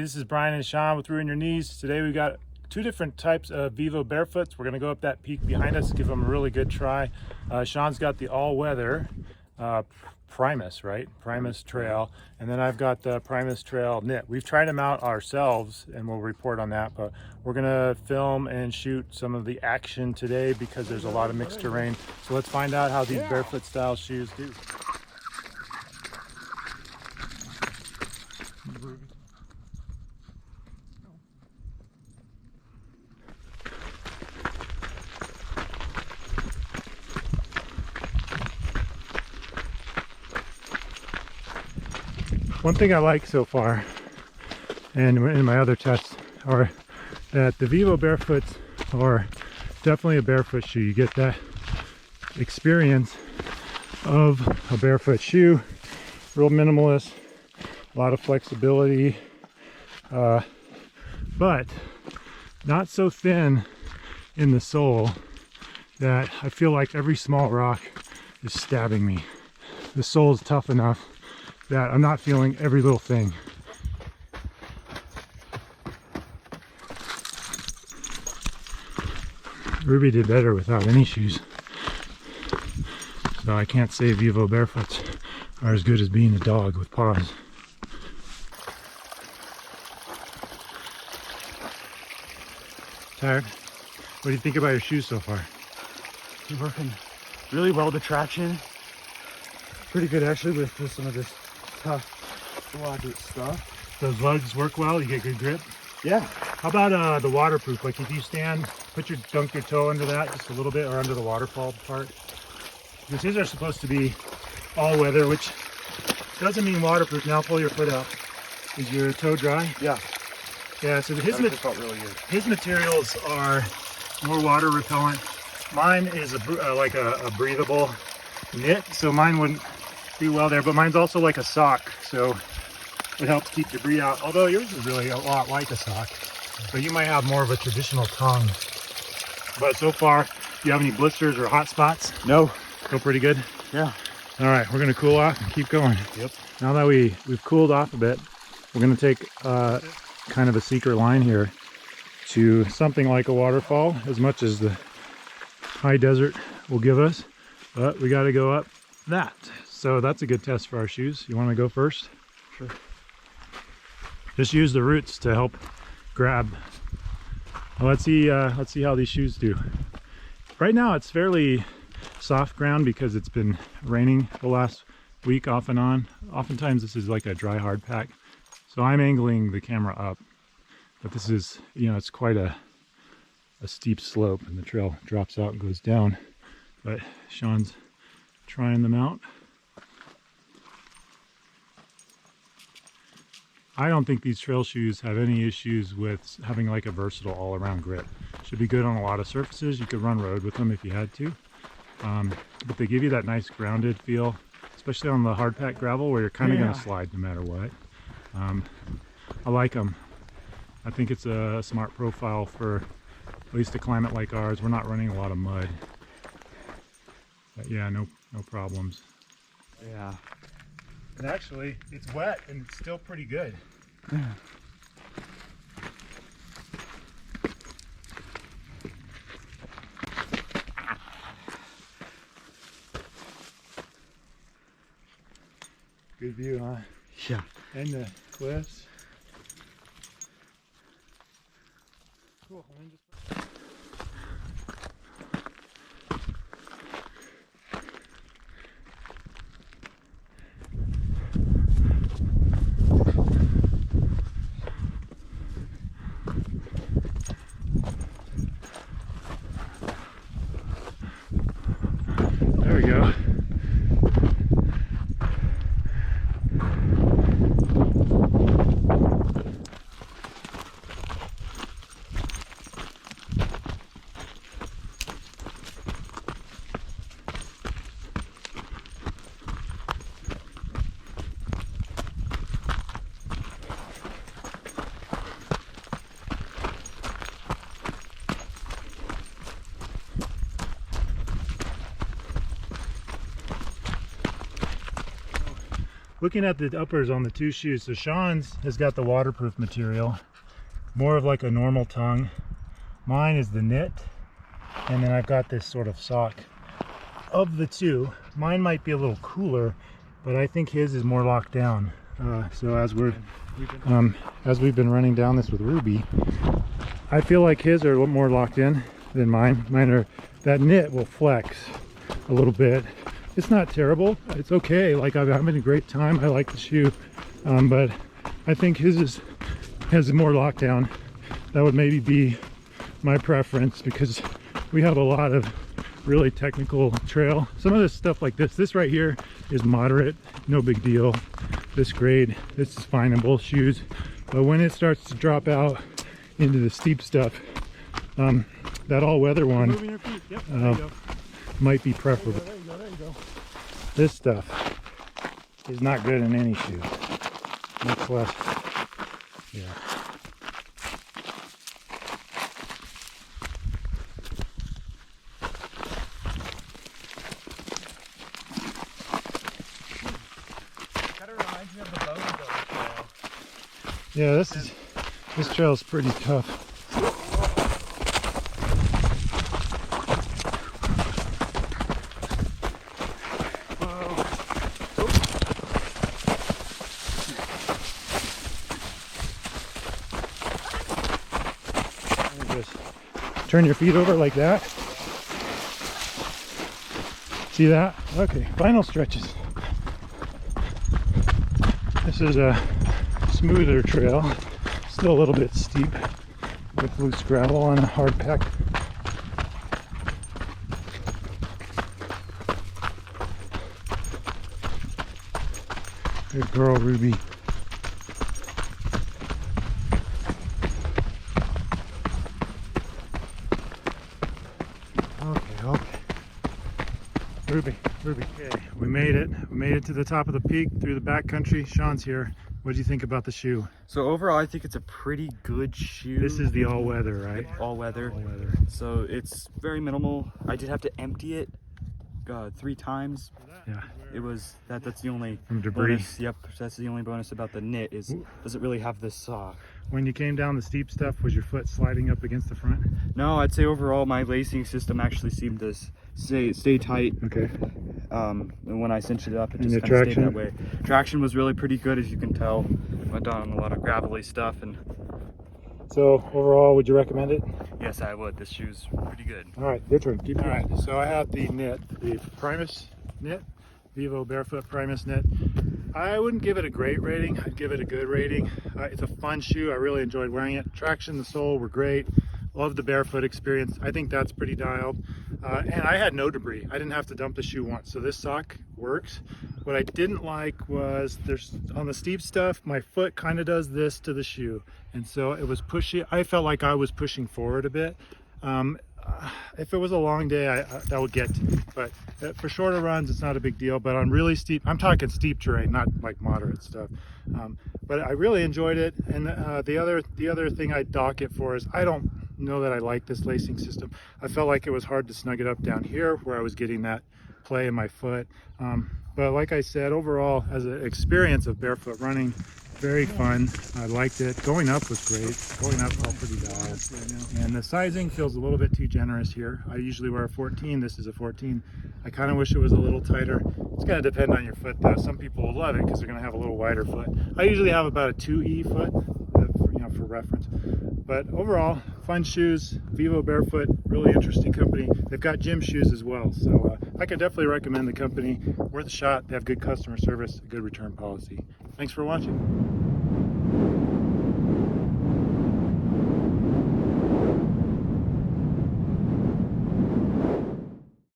This is Brian and Shawn with Ruin Your Knees. Today we got two different types of Vivobarefoots. We're going to go up that peak behind us, give them a really good try. Shawn's got the all-weather Primus, right? Primus Trail. And then I've got the Primus Trail Knit. We've tried them out ourselves and we'll report on that, but we're going to film and shoot some of the action today because there's a lot of mixed terrain. So let's find out how these barefoot style shoes do. One thing I like so far, and in my other tests, are that the Vivobarefoots are definitely a barefoot shoe. You get that experience of a barefoot shoe, real minimalist, a lot of flexibility, but not so thin in the sole that I feel like every small rock is stabbing me. The sole is tough enough that I'm not feeling every little thing. Ruby did better without any shoes, so I can't say Vivobarefoots are as good as being a dog with paws. Tired? What do you think about your shoes so far? You're working really well. The traction pretty good actually with just some of this tough luggage stuff. Those lugs work well, you get good grip? Yeah. How about the waterproof? Like if you stand, dunk your toe under that just a little bit, or under the waterfall part. Because his are supposed to be all weather, which doesn't mean waterproof. Now pull your foot out. Is your toe dry? Yeah. Yeah, so felt really good. His materials are more water repellent. Mine is like a breathable knit, so mine wouldn't do well there, but mine's also like a sock, so it helps keep debris out. Although yours is really a lot like a sock, so you might have more of a traditional tongue. But so far, do you have any blisters or hot spots? No. Feel pretty good? Yeah. All right, we're gonna cool off and keep going. Yep. Now that we've cooled off a bit, we're gonna take kind of a secret line here to something like a waterfall, as much as the high desert will give us, but we got to go up that. So that's a good test for our shoes. You want to go first? Sure. Just use the roots to help grab. Well, let's see how these shoes do. Right now it's fairly soft ground because it's been raining the last week off and on. Oftentimes this is like a dry hard pack. So I'm angling the camera up, but this is, it's quite a steep slope and the trail drops out and goes down. But Shawn's trying them out. I don't think these trail shoes have any issues with having like a versatile all-around grip. Should be good on a lot of surfaces. You could run road with them if you had to. But they give you that nice grounded feel, especially on the hard pack gravel where you're kind of going to slide no matter what. I like them. I think it's a smart profile for at least a climate like ours. We're not running a lot of mud. But yeah, no problems. Yeah. And actually, it's wet and it's still pretty good. Good view, huh? Yeah. And the cliffs. Cool. There we go. looking at the uppers on the two shoes, so Shawn's has got the waterproof material, more of like a normal tongue. Mine is the knit, and then I've got this sort of sock. Of the two, mine might be a little cooler, but I think his is more locked down. So as we've been running down this with Ruby, I feel like his are a little more locked in than mine. Mine are, that knit will flex a little bit. It's not terrible. It's okay. Like, I'm having a great time. I like the shoe, but I think his has more lockdown. That would maybe be my preference, because we have a lot of really technical trail. Some of this stuff like this right here is moderate, no big deal. This grade, this is fineable shoes. But when it starts to drop out into the steep stuff, that all-weather one might be preferable. There you go. This stuff is not good in any shoe, much less, yeah. Kind of reminds me of the Bonegoat trail. Yeah, this trail is pretty tough. Just turn your feet over like that. See that? Okay, final stretches. This is a smoother trail, still a little bit steep with loose gravel on a hard pack. Good girl, Ruby. Okay. Ruby. Okay, we made it. We made it to the top of the peak through the backcountry. Shawn's here. What do you think about the shoe? So overall, I think it's a pretty good shoe. This is the all-weather, right? All weather. All-weather. So it's very minimal. I did have to empty it 3 times. Yeah. It was that's the only From debris. bonus. Yep, that's the only bonus about the knit is doesn't really have this sock. When you came down the steep stuff, was your foot sliding up against the front? No, I'd say overall my lacing system actually seemed to stay tight. Okay. And when I cinched it up, it And just the kind of stayed traction? that way. Traction was really pretty good, as you can tell. Went down a lot of gravelly stuff, and So overall, would you recommend it? yes, I would. This shoe's pretty good. All right, your turn. Keep going. All right, so I have the knit, the Primus knit, Vivobarefoot Primus knit. I wouldn't give it a great rating. I'd give it a good rating. It's a fun shoe. I really enjoyed wearing it. Traction, the sole were great. Love the barefoot experience. I think that's pretty dialed. And I had no debris. I didn't have to dump the shoe once. So this sock works. What I didn't like was on the steep stuff, my foot kind of does this to the shoe. And so it was pushy. I felt like I was pushing forward a bit. If it was a long day, that would get to me. But for shorter runs, it's not a big deal. But on really steep, I'm talking steep terrain, not like moderate stuff. But I really enjoyed it. And the other thing I'd dock it for is I don't know that I like this lacing system. I felt like it was hard to snug it up down here where I was getting that play in my foot. But like I said, overall, as an experience of barefoot running, very fun. I liked it. Going up was great. Going up felt pretty dialed. And the sizing feels a little bit too generous here. I usually wear a 14. This is a 14. I kind of wish it was a little tighter. It's going to depend on your foot though. Some people will love it because they're going to have a little wider foot. I usually have about a 2E foot, for reference. But overall, fun shoes. Vivobarefoot, really interesting company. They've got gym shoes as well. So I could definitely recommend the company. Worth a shot. They have good customer service, a good return policy. Thanks for watching.